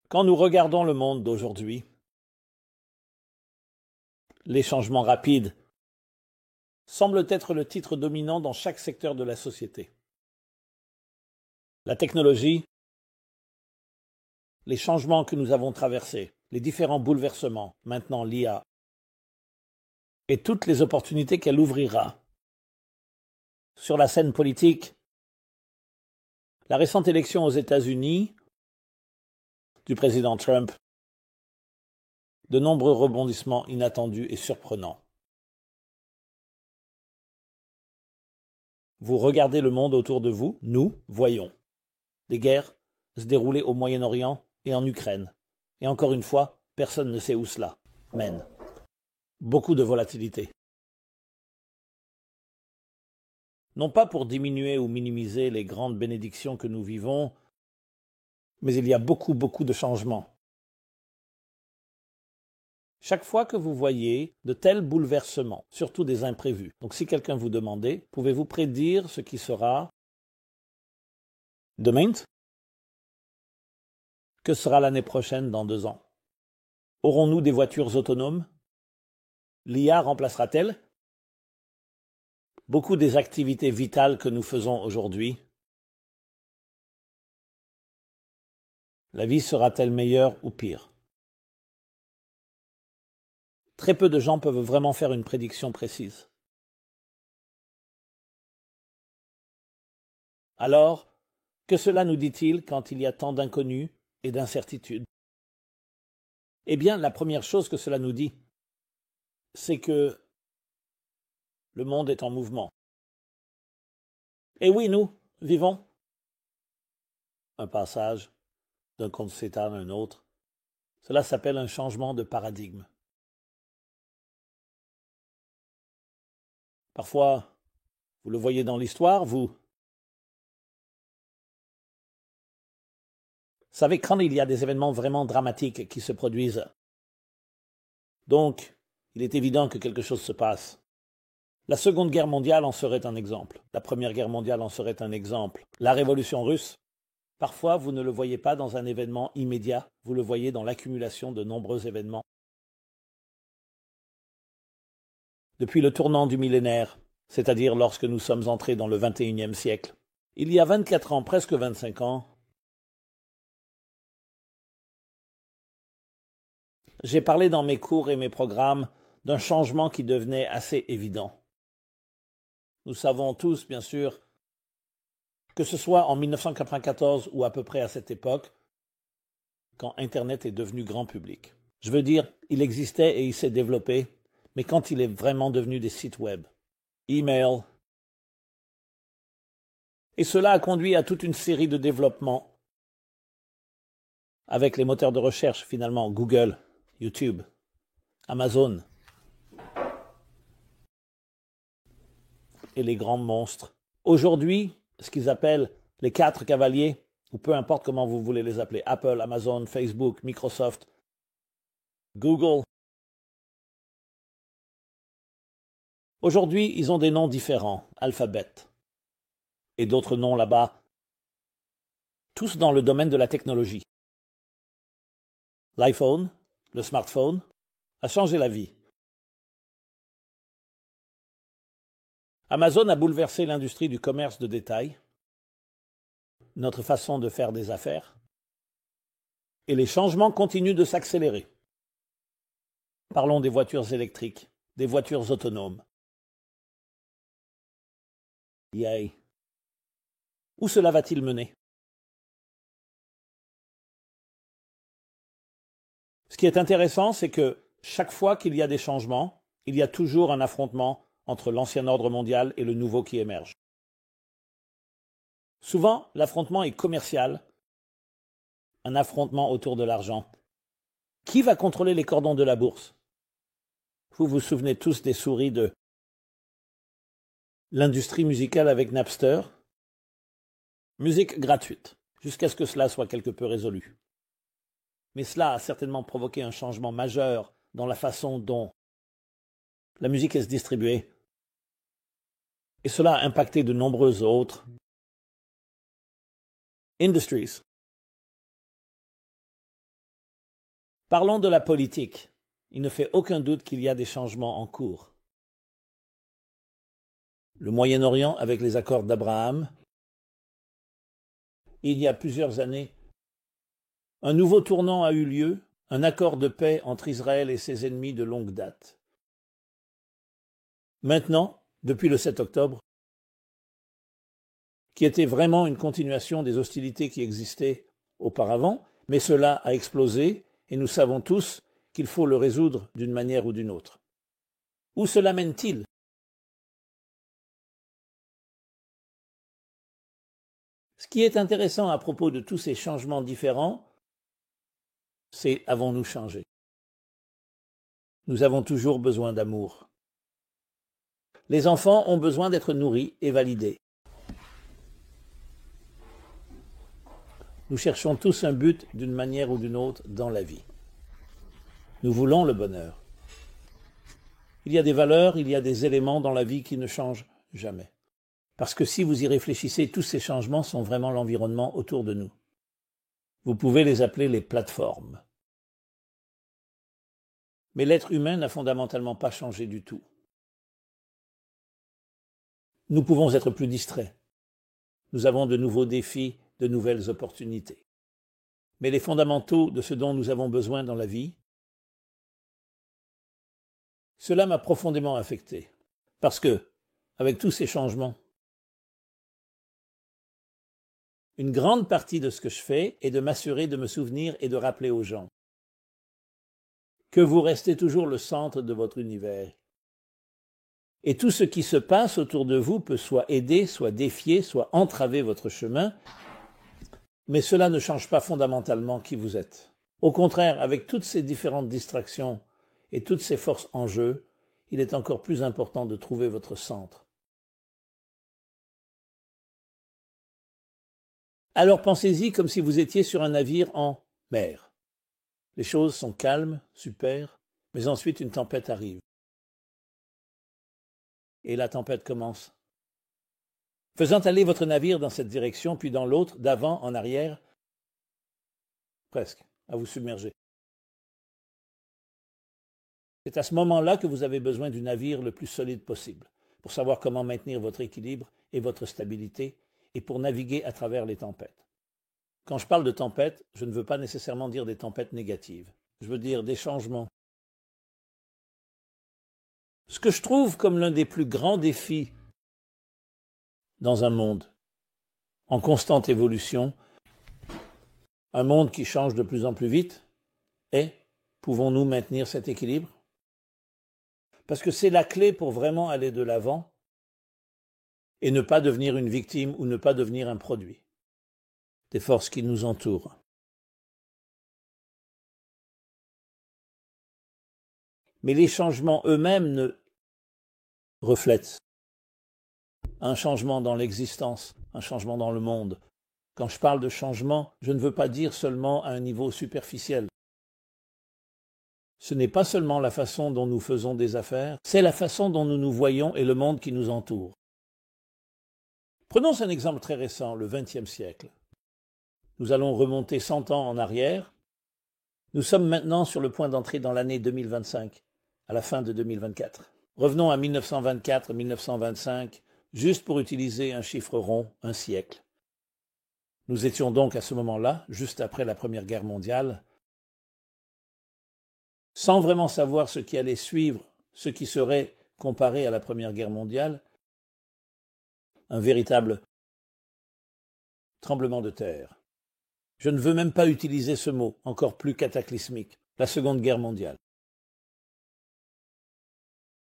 Quand nous regardons le monde d'aujourd'hui, les changements rapides semblent être le titre dominant dans chaque secteur de la société. La technologie, les changements que nous avons traversés, les différents bouleversements, maintenant l'IA, et toutes les opportunités qu'elle ouvrira. Sur la scène politique, la récente élection aux États-Unis du président Trump, de nombreux rebondissements inattendus et surprenants. Vous regardez le monde autour de vous, nous voyons des guerres se dérouler au Moyen-Orient et en Ukraine. Et encore une fois, personne ne sait où cela mène. Beaucoup de volatilité. Non pas pour diminuer ou minimiser les grandes bénédictions que nous vivons, mais il y a beaucoup de changements. Chaque fois que vous voyez de tels bouleversements, surtout des imprévus, donc si quelqu'un vous demandait, pouvez-vous prédire ce qui sera demain? Que sera l'année prochaine dans 2 ans? Aurons-nous des voitures autonomes? L'IA remplacera-t-elle beaucoup des activités vitales que nous faisons aujourd'hui? La vie sera-t-elle meilleure ou pire? Très peu de gens peuvent vraiment faire une prédiction précise. Alors, que cela nous dit-il quand il y a tant d'inconnus et d'incertitudes? Eh bien, la première chose que cela nous dit, c'est que le monde est en mouvement. Et oui, nous vivons un passage d'un conte cétane à un autre. Cela s'appelle un changement de paradigme. Parfois, vous le voyez dans l'histoire, vous savez quand il y a des événements vraiment dramatiques qui se produisent. Donc, il est évident que quelque chose se passe. La Seconde Guerre mondiale en serait un exemple. La Première Guerre mondiale en serait un exemple. La Révolution russe, parfois vous ne le voyez pas dans un événement immédiat, vous le voyez dans l'accumulation de nombreux événements. Depuis le tournant du millénaire, c'est-à-dire lorsque nous sommes entrés dans le XXIe siècle, il y a 24 ans, presque 25 ans, j'ai parlé dans mes cours et mes programmes d'un changement qui devenait assez évident. Nous savons tous, bien sûr, que ce soit en 1994 ou à peu près à cette époque, quand Internet est devenu grand public. Je veux dire, il existait et il s'est développé, mais quand il est vraiment devenu des sites web, email, et cela a conduit à toute une série de développements avec les moteurs de recherche, finalement, Google, YouTube, Amazon, et les grands monstres. Aujourd'hui, ce qu'ils appellent les 4 cavaliers, ou peu importe comment vous voulez les appeler, Apple, Amazon, Facebook, Microsoft, Google. Aujourd'hui, ils ont des noms différents, Alphabet, et d'autres noms là-bas, tous dans le domaine de la technologie. L'iPhone, le smartphone, a changé la vie. Amazon a bouleversé l'industrie du commerce de détail, notre façon de faire des affaires, et les changements continuent de s'accélérer. Parlons des voitures électriques, des voitures autonomes. Yay! Où cela va-t-il mener? Ce qui est intéressant, c'est que chaque fois qu'il y a des changements, il y a toujours un affrontement entre l'ancien ordre mondial et le nouveau qui émerge. Souvent, l'affrontement est commercial, un affrontement autour de l'argent. Qui va contrôler les cordons de la bourse? Vous vous souvenez tous des souris de l'industrie musicale avec Napster? Musique gratuite, jusqu'à ce que cela soit quelque peu résolu. Mais cela a certainement provoqué un changement majeur dans la façon dont la musique est distribuée. Et cela a impacté de nombreuses autres industries. Parlons de la politique. Il ne fait aucun doute qu'il y a des changements en cours. Le Moyen-Orient avec les accords d'Abraham. Il y a plusieurs années, un nouveau tournant a eu lieu, un accord de paix entre Israël et ses ennemis de longue date. Maintenant, depuis le 7 octobre, qui était vraiment une continuation des hostilités qui existaient auparavant, mais cela a explosé et nous savons tous qu'il faut le résoudre d'une manière ou d'une autre. Où cela mène-t-il ? Ce qui est intéressant à propos de tous ces changements différents, c'est avons-nous changé ? Nous avons toujours besoin d'amour. Les enfants ont besoin d'être nourris et validés. Nous cherchons tous un but d'une manière ou d'une autre dans la vie. Nous voulons le bonheur. Il y a des valeurs, il y a des éléments dans la vie qui ne changent jamais. Parce que si vous y réfléchissez, tous ces changements sont vraiment l'environnement autour de nous. Vous pouvez les appeler les plateformes. Mais l'être humain n'a fondamentalement pas changé du tout. Nous pouvons être plus distraits. Nous avons de nouveaux défis, de nouvelles opportunités. Mais les fondamentaux de ce dont nous avons besoin dans la vie, cela m'a profondément affecté. Parce que, avec tous ces changements, une grande partie de ce que je fais est de m'assurer de me souvenir et de rappeler aux gens que vous restez toujours le centre de votre univers. Et tout ce qui se passe autour de vous peut soit aider, soit défier, soit entraver votre chemin, mais cela ne change pas fondamentalement qui vous êtes. Au contraire, avec toutes ces différentes distractions et toutes ces forces en jeu, il est encore plus important de trouver votre centre. Alors pensez-y comme si vous étiez sur un navire en mer. Les choses sont calmes, super, mais ensuite une tempête arrive. Et la tempête commence. Faisant aller votre navire dans cette direction, puis dans l'autre, d'avant, en arrière, presque, à vous submerger. C'est à ce moment-là que vous avez besoin du navire le plus solide possible, pour savoir comment maintenir votre équilibre et votre stabilité, et pour naviguer à travers les tempêtes. Quand je parle de tempêtes, je ne veux pas nécessairement dire des tempêtes négatives. Je veux dire des changements. Ce que je trouve comme l'un des plus grands défis dans un monde en constante évolution, un monde qui change de plus en plus vite, est, pouvons-nous maintenir cet équilibre ? Parce que c'est la clé pour vraiment aller de l'avant et ne pas devenir une victime ou ne pas devenir un produit des forces qui nous entourent. Mais les changements eux-mêmes ne reflètent un changement dans l'existence, un changement dans le monde. Quand je parle de changement, je ne veux pas dire seulement à un niveau superficiel. Ce n'est pas seulement la façon dont nous faisons des affaires, c'est la façon dont nous nous voyons et le monde qui nous entoure. Prenons un exemple très récent, le XXe siècle. Nous allons remonter 100 ans en arrière. Nous sommes maintenant sur le point d'entrer dans l'année 2025, à la fin de 2024. Revenons à 1924-1925, juste pour utiliser un chiffre rond, un siècle. Nous étions donc à ce moment-là, juste après la Première Guerre mondiale, sans vraiment savoir ce qui allait suivre, ce qui serait, comparé à la Première Guerre mondiale, un véritable tremblement de terre. Je ne veux même pas utiliser ce mot, encore plus cataclysmique, la Seconde Guerre mondiale.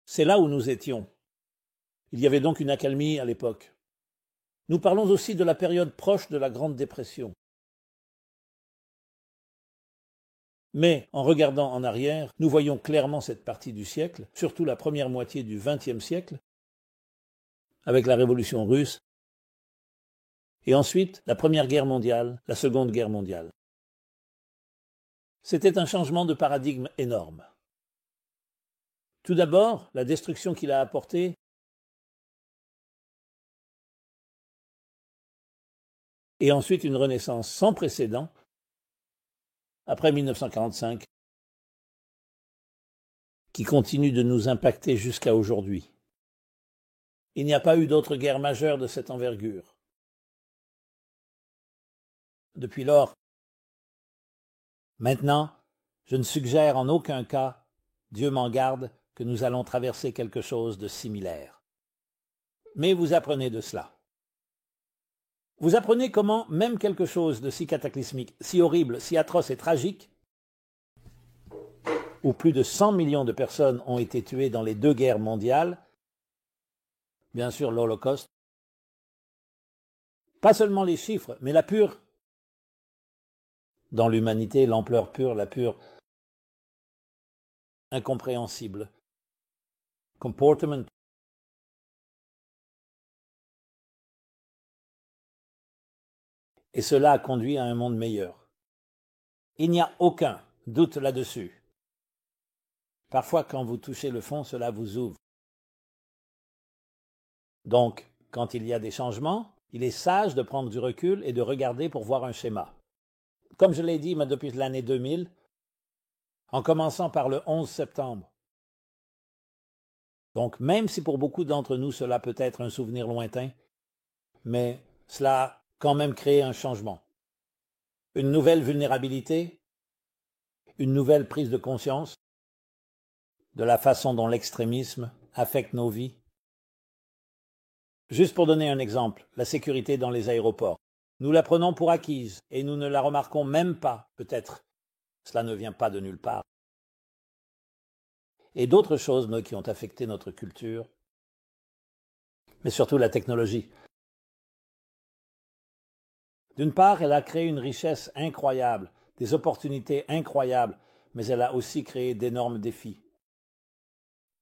C'est là où nous étions. Il y avait donc une accalmie à l'époque. Nous parlons aussi de la période proche de la Grande Dépression. Mais en regardant en arrière, nous voyons clairement cette partie du siècle, surtout la première moitié du XXe siècle, avec la Révolution russe, et ensuite la Première Guerre mondiale, la Seconde Guerre mondiale. C'était un changement de paradigme énorme. Tout d'abord, la destruction qu'il a apportée et ensuite une renaissance sans précédent après 1945 qui continue de nous impacter jusqu'à aujourd'hui. Il n'y a pas eu d'autre guerre majeure de cette envergure. Depuis lors, maintenant, je ne suggère en aucun cas, Dieu m'en garde, que nous allons traverser quelque chose de similaire. Mais vous apprenez de cela. Vous apprenez comment même quelque chose de si cataclysmique, si horrible, si atroce et tragique, où plus de 100 millions de personnes ont été tuées dans les 2 guerres mondiales, bien sûr l'Holocauste, pas seulement les chiffres, mais la pure, dans l'humanité, l'ampleur pure, la pure, incompréhensible, comportement. Et cela a conduit à un monde meilleur. Il n'y a aucun doute là-dessus. Parfois, quand vous touchez le fond, cela vous ouvre. Donc, quand il y a des changements, il est sage de prendre du recul et de regarder pour voir un schéma. Comme je l'ai dit depuis l'année 2000, en commençant par le 11 septembre. Donc, même si pour beaucoup d'entre nous cela peut être un souvenir lointain, mais cela a quand même créé un changement. Une nouvelle vulnérabilité, une nouvelle prise de conscience de la façon dont l'extrémisme affecte nos vies. Juste pour donner un exemple, la sécurité dans les aéroports. Nous la prenons pour acquise et nous ne la remarquons même pas, peut-être. Cela ne vient pas de nulle part. Et d'autres choses qui ont affecté notre culture, mais surtout la technologie. D'une part, elle a créé une richesse incroyable, des opportunités incroyables, mais elle a aussi créé d'énormes défis.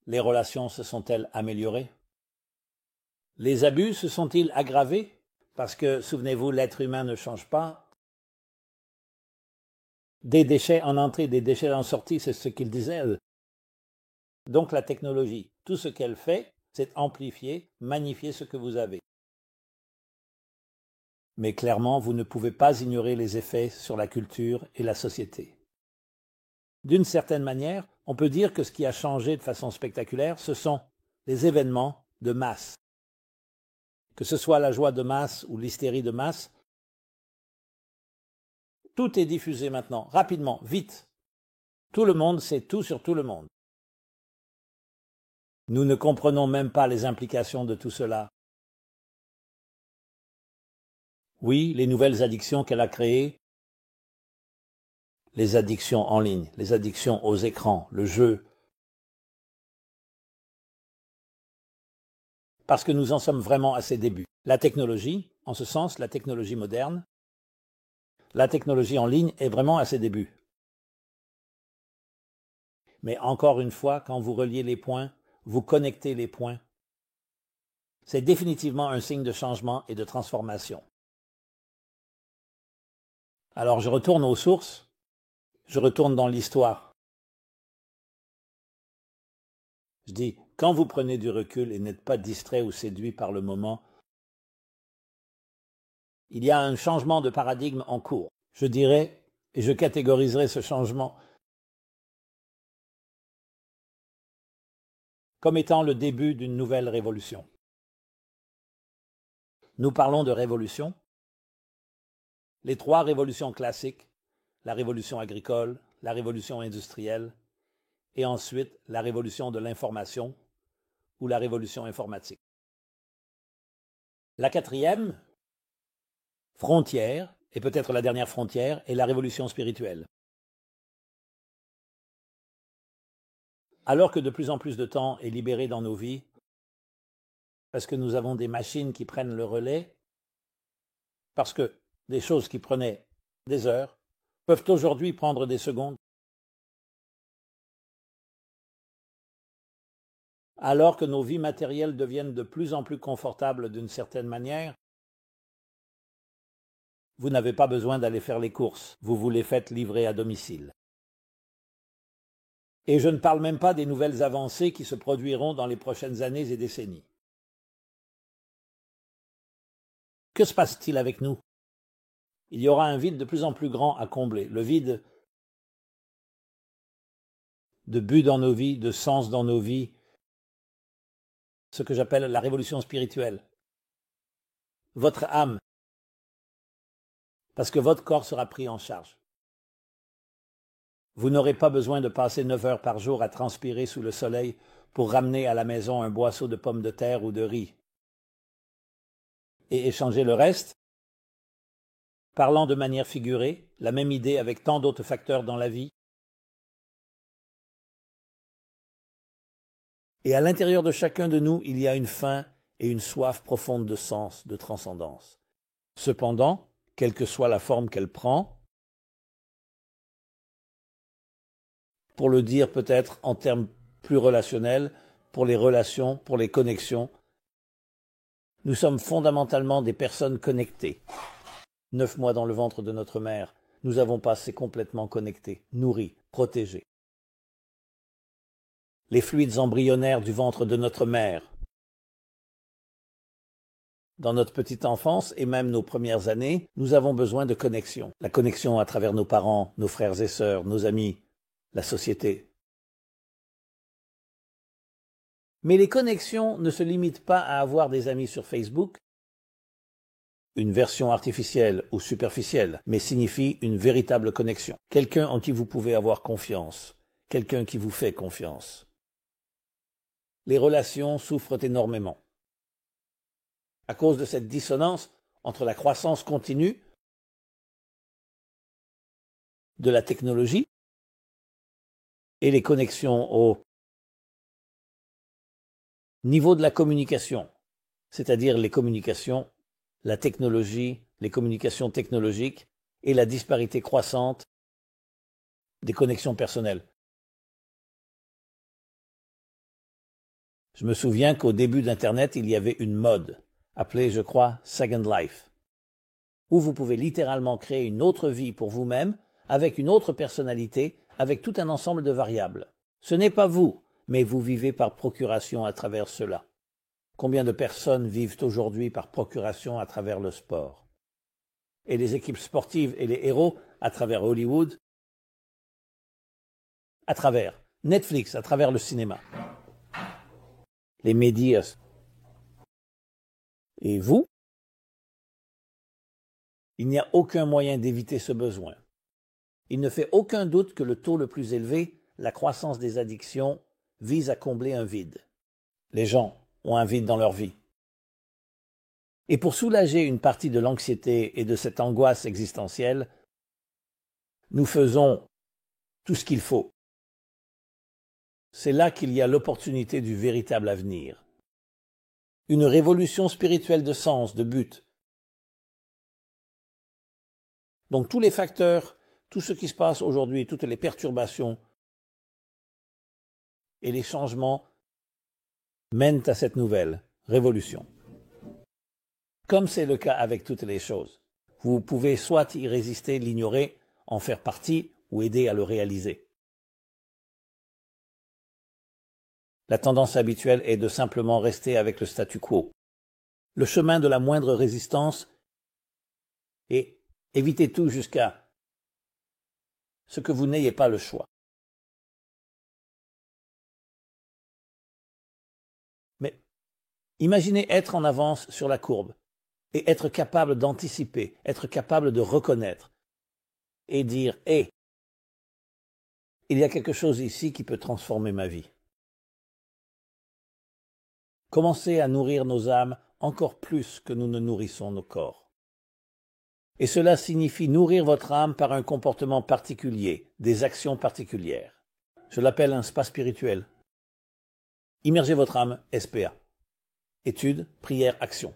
Les relations se sont-elles améliorées? Les abus se sont-ils aggravés? Parce que, souvenez-vous, l'être humain ne change pas. Des déchets en entrée, des déchets en sortie, c'est ce qu'il disait. Donc la technologie, tout ce qu'elle fait, c'est amplifier, magnifier ce que vous avez. Mais clairement, vous ne pouvez pas ignorer les effets sur la culture et la société. D'une certaine manière, on peut dire que ce qui a changé de façon spectaculaire, ce sont les événements de masse. Que ce soit la joie de masse ou l'hystérie de masse, tout est diffusé maintenant, rapidement, vite. Tout le monde sait tout sur tout le monde. Nous ne comprenons même pas les implications de tout cela. Oui, les nouvelles addictions qu'elle a créées, les addictions en ligne, les addictions aux écrans, le jeu. Parce que nous en sommes vraiment à ses débuts. La technologie, en ce sens, la technologie moderne, la technologie en ligne est vraiment à ses débuts. Mais encore une fois, quand vous reliez les points, vous connectez les points, c'est définitivement un signe de changement et de transformation. Alors je retourne aux sources, je retourne dans l'histoire. Je dis, quand vous prenez du recul et n'êtes pas distrait ou séduit par le moment, il y a un changement de paradigme en cours. Je dirais, et je catégoriserai ce changement comme étant le début d'une nouvelle révolution. Nous parlons de révolution. Les 3 révolutions classiques, la révolution agricole, la révolution industrielle, et ensuite la révolution de l'information ou la révolution informatique. La 4e frontière, et peut-être la dernière frontière, est la révolution spirituelle. Alors que de plus en plus de temps est libéré dans nos vies, parce que nous avons des machines qui prennent le relais, parce que des choses qui prenaient des heures peuvent aujourd'hui prendre des secondes, alors que nos vies matérielles deviennent de plus en plus confortables d'une certaine manière, vous n'avez pas besoin d'aller faire les courses, vous vous les faites livrer à domicile. Et je ne parle même pas des nouvelles avancées qui se produiront dans les prochaines années et décennies. Que se passe-t-il avec nous? Il y aura un vide de plus en plus grand à combler, le vide de but dans nos vies, de sens dans nos vies, ce que j'appelle la révolution spirituelle. Votre âme, parce que votre corps sera pris en charge. Vous n'aurez pas besoin de passer 9 heures par jour à transpirer sous le soleil pour ramener à la maison un boisseau de pommes de terre ou de riz et échanger le reste. Parlant de manière figurée, la même idée avec tant d'autres facteurs dans la vie. Et à l'intérieur de chacun de nous, il y a une faim et une soif profonde de sens, de transcendance. Cependant, quelle que soit la forme qu'elle prend, pour le dire peut-être en termes plus relationnels, pour les relations, pour les connexions, nous sommes fondamentalement des personnes connectées. 9 mois dans le ventre de notre mère, nous avons passé complètement connectés, nourris, protégés. Les fluides embryonnaires du ventre de notre mère. Dans notre petite enfance et même nos premières années, nous avons besoin de connexion. La connexion à travers nos parents, nos frères et sœurs, nos amis, la société. Mais les connexions ne se limitent pas à avoir des amis sur Facebook, une version artificielle ou superficielle, mais signifient une véritable connexion. Quelqu'un en qui vous pouvez avoir confiance, quelqu'un qui vous fait confiance. Les relations souffrent énormément. À cause de cette dissonance entre la croissance continue de la technologie et les connexions au niveau de la communication, c'est-à-dire les communications, la technologie, les communications technologiques et la disparité croissante des connexions personnelles. Je me souviens qu'au début d'Internet, il y avait une mode, appelée, je crois, Second Life, où vous pouvez littéralement créer une autre vie pour vous-même, avec une autre personnalité, avec tout un ensemble de variables. Ce n'est pas vous, mais vous vivez par procuration à travers cela. Combien de personnes vivent aujourd'hui par procuration à travers le sport? Et les équipes sportives et les héros à travers Hollywood, à travers Netflix, à travers le cinéma. Les médias. Et vous? Il n'y a aucun moyen d'éviter ce besoin. Il ne fait aucun doute que le taux le plus élevé, la croissance des addictions, vise à combler un vide. Les gens ont un vide dans leur vie. Et pour soulager une partie de l'anxiété et de cette angoisse existentielle, nous faisons tout ce qu'il faut. C'est là qu'il y a l'opportunité du véritable avenir. Une révolution spirituelle de sens, de but. Donc tous les facteurs, tout ce qui se passe aujourd'hui, toutes les perturbations et les changements mènent à cette nouvelle révolution. Comme c'est le cas avec toutes les choses, vous pouvez soit y résister, l'ignorer, en faire partie ou aider à le réaliser. La tendance habituelle est de simplement rester avec le statu quo. Le chemin de la moindre résistance est éviter tout jusqu'à ce que vous n'ayez pas le choix. Mais imaginez être en avance sur la courbe et être capable d'anticiper, être capable de reconnaître et dire « Hé, il y a quelque chose ici qui peut transformer ma vie ». Commencez à nourrir nos âmes encore plus que nous ne nourrissons nos corps. Et cela signifie nourrir votre âme par un comportement particulier, des actions particulières. Je l'appelle un spa spirituel. Immergez votre âme, SPA. Étude, prière, action.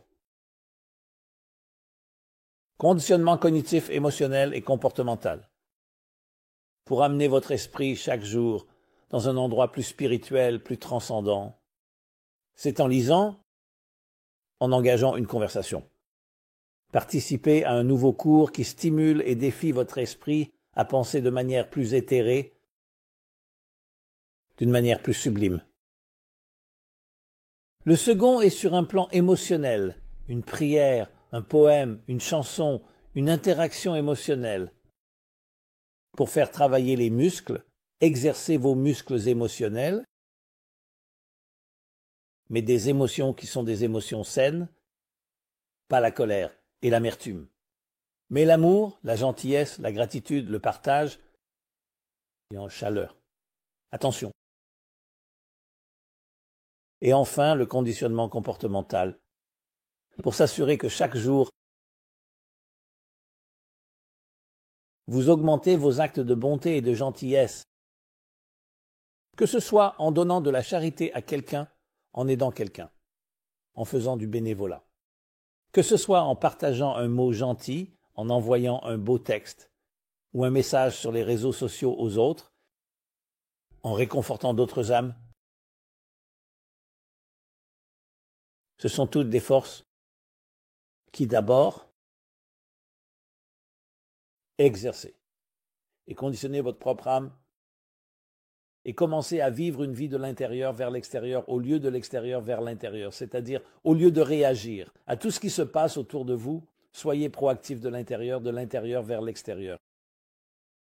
Conditionnement cognitif, émotionnel et comportemental. Pour amener votre esprit chaque jour dans un endroit plus spirituel, plus transcendant. C'est en lisant, en engageant une conversation. Participez à un nouveau cours qui stimule et défie votre esprit à penser de manière plus éthérée, d'une manière plus sublime. Le second est sur un plan émotionnel, une prière, un poème, une chanson, une interaction émotionnelle, pour faire travailler les muscles exercer vos muscles émotionnels, mais des émotions qui sont des émotions saines, pas la colère et l'amertume. Mais l'amour, la gentillesse, la gratitude, le partage et en chaleur. Attention. Et enfin, le conditionnement comportemental. Pour s'assurer que chaque jour, vous augmentez vos actes de bonté et de gentillesse. Que ce soit en donnant de la charité à quelqu'un, en aidant quelqu'un, en faisant du bénévolat. Que ce soit en partageant un mot gentil, en envoyant un beau texte ou un message sur les réseaux sociaux aux autres, en réconfortant d'autres âmes. Ce sont toutes des forces qui d'abord exercez et conditionnez votre propre âme et commencez à vivre une vie de l'intérieur vers l'extérieur au lieu de l'extérieur vers l'intérieur, c'est-à-dire au lieu de réagir à tout ce qui se passe autour de vous, soyez proactif de l'intérieur vers l'extérieur.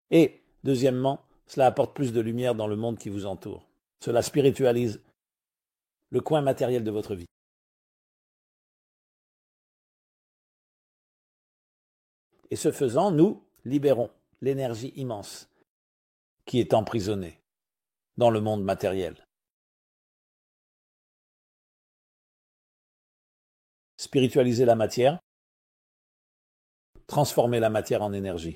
Et, deuxièmement, cela apporte plus de lumière dans le monde qui vous entoure. Cela spiritualise le coin matériel de votre vie. Et ce faisant, nous libérons l'énergie immense qui est emprisonnée dans le monde matériel. Spiritualiser la matière, transformer la matière en énergie.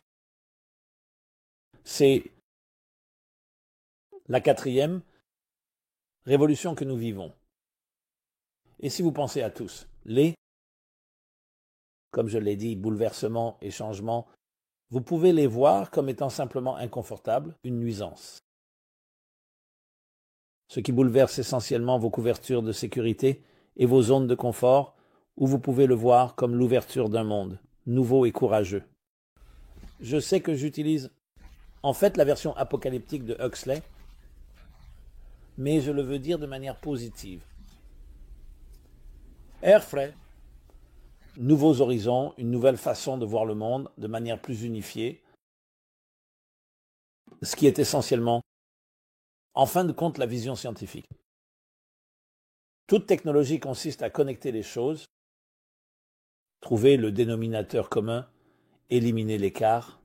C'est la 4e révolution que nous vivons. Et si vous pensez à tous, comme je l'ai dit, bouleversements et changements, vous pouvez les voir comme étant simplement inconfortables, une nuisance. Ce qui bouleverse essentiellement vos couvertures de sécurité et vos zones de confort, où vous pouvez le voir comme l'ouverture d'un monde nouveau et courageux. Je sais que j'utilise en fait la version apocalyptique de Huxley, mais je le veux dire de manière positive. Air frais, nouveaux horizons, une nouvelle façon de voir le monde de manière plus unifiée, ce qui est essentiellement, en fin de compte, la vision scientifique. Toute technologie consiste à connecter les choses, trouver le dénominateur commun, éliminer l'écart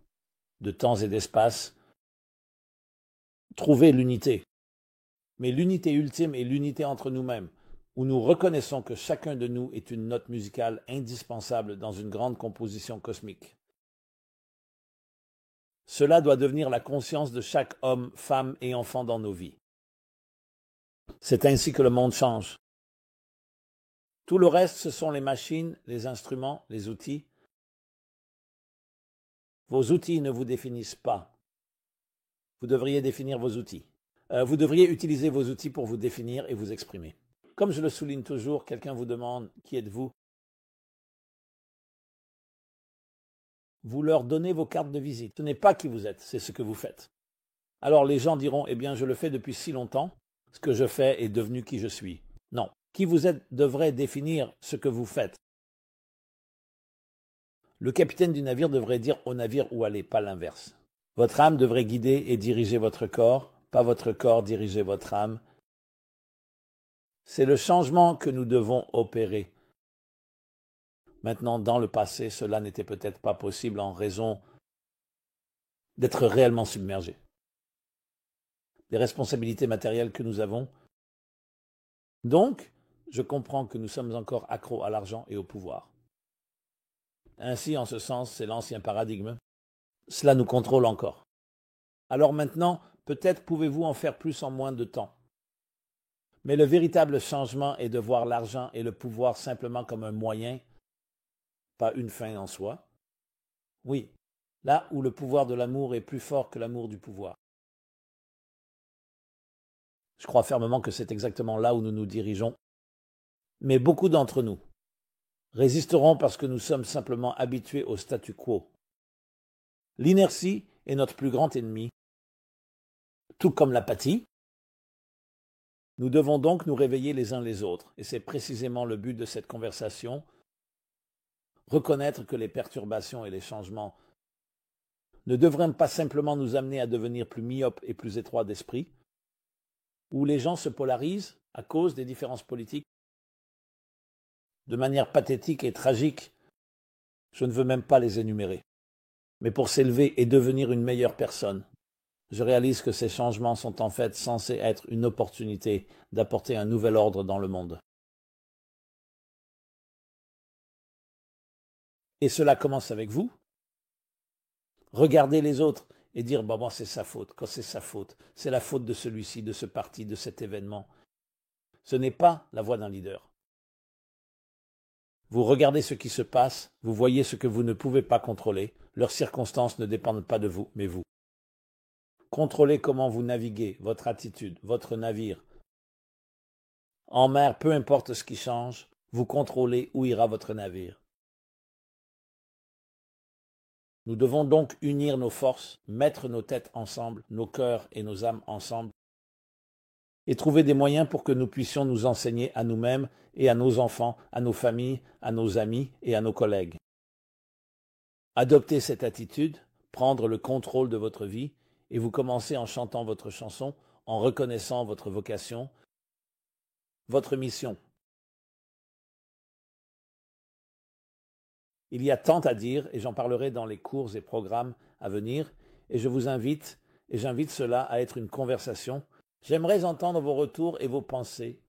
de temps et d'espace, trouver l'unité. Mais l'unité ultime est l'unité entre nous-mêmes, où nous reconnaissons que chacun de nous est une note musicale indispensable dans une grande composition cosmique. Cela doit devenir la conscience de chaque homme, femme et enfant dans nos vies. C'est ainsi que le monde change. Tout le reste, ce sont les machines, les instruments, les outils. Vos outils ne vous définissent pas. Vous devriez définir vos outils. Vous devriez utiliser vos outils pour vous définir et vous exprimer. Comme je le souligne toujours, quelqu'un vous demande « Qui êtes-vous » Vous leur donnez vos cartes de visite. Ce n'est pas qui vous êtes, c'est ce que vous faites. Alors les gens diront « Eh bien, je le fais depuis si longtemps, ce que je fais est devenu qui je suis. » Non. Qui vous êtes devrait définir ce que vous faites. Le capitaine du navire devrait dire au navire où aller, pas l'inverse. Votre âme devrait guider et diriger votre corps, pas votre corps diriger votre âme. C'est le changement que nous devons opérer. Maintenant, dans le passé, cela n'était peut-être pas possible en raison d'être réellement submergé. Des responsabilités matérielles que nous avons. Donc, je comprends que nous sommes encore accros à l'argent et au pouvoir. Ainsi, en ce sens, c'est l'ancien paradigme. Cela nous contrôle encore. Alors maintenant, peut-être pouvez-vous en faire plus en moins de temps. Mais le véritable changement est de voir l'argent et le pouvoir simplement comme un moyen, pas une fin en soi. Oui, là où le pouvoir de l'amour est plus fort que l'amour du pouvoir. Je crois fermement que c'est exactement là où nous nous dirigeons. Mais beaucoup d'entre nous résisteront parce que nous sommes simplement habitués au statu quo. L'inertie est notre plus grand ennemi, tout comme l'apathie. Nous devons donc nous réveiller les uns les autres, et c'est précisément le but de cette conversation, reconnaître que les perturbations et les changements ne devrait pas simplement nous amener à devenir plus myopes et plus étroits d'esprit, où les gens se polarisent à cause des différences politiques de manière pathétique et tragique. Je ne veux même pas les énumérer. Mais pour s'élever et devenir une meilleure personne, je réalise que ces changements sont en fait censés être une opportunité d'apporter un nouvel ordre dans le monde. Et cela commence avec vous. Regardez les autres et dire bon, c'est sa faute, quand c'est sa faute, c'est la faute de celui-ci, de ce parti, de cet événement. Ce n'est pas la voix d'un leader. Vous regardez ce qui se passe, vous voyez ce que vous ne pouvez pas contrôler, leurs circonstances ne dépendent pas de vous, mais vous. Contrôlez comment vous naviguez, votre attitude, votre navire. En mer, peu importe ce qui change, vous contrôlez où ira votre navire. Nous devons donc unir nos forces, mettre nos têtes ensemble, nos cœurs et nos âmes ensemble, et trouver des moyens pour que nous puissions nous enseigner à nous-mêmes et à nos enfants, à nos familles, à nos amis et à nos collègues. Adoptez cette attitude, prendre le contrôle de votre vie, et vous commencez en chantant votre chanson, en reconnaissant votre vocation, votre mission. Il y a tant à dire, et j'en parlerai dans les cours et programmes à venir, et je vous invite, et j'invite cela à être une conversation. J'aimerais entendre vos retours et vos pensées.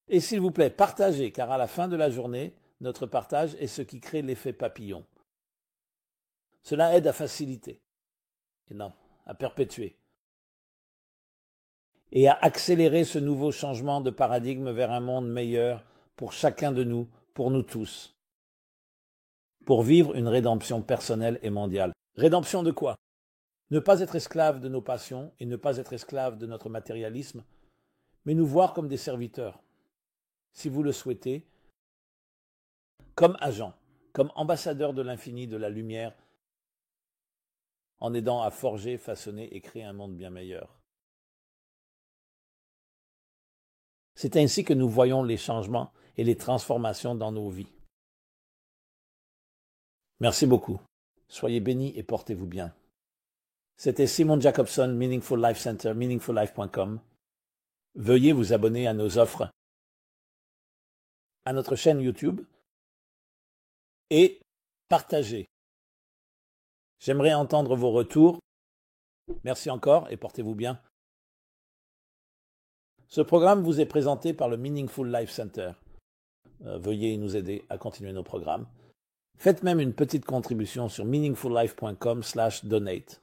Et s'il vous plaît, partagez, car à la fin de la journée, notre partage est ce qui crée l'effet papillon. Cela aide à faciliter, et non, à perpétuer, et à accélérer ce nouveau changement de paradigme vers un monde meilleur pour chacun de nous, pour nous tous, pour vivre une rédemption personnelle et mondiale. Rédemption de quoi? Ne pas être esclave de nos passions et ne pas être esclave de notre matérialisme, mais nous voir comme des serviteurs, si vous le souhaitez, comme agents, comme ambassadeurs de l'infini, de la lumière, en aidant à forger, façonner et créer un monde bien meilleur. C'est ainsi que nous voyons les changements et les transformations dans nos vies. Merci beaucoup. Soyez bénis et portez-vous bien. C'était Simon Jacobson, Meaningful Life Center, meaningfullife.com. Veuillez vous abonner à nos offres, à notre chaîne YouTube et partager. J'aimerais entendre vos retours. Merci encore et portez-vous bien. Ce programme vous est présenté par le Meaningful Life Center. Veuillez nous aider à continuer nos programmes. Faites même une petite contribution sur meaningfullife.com/donate.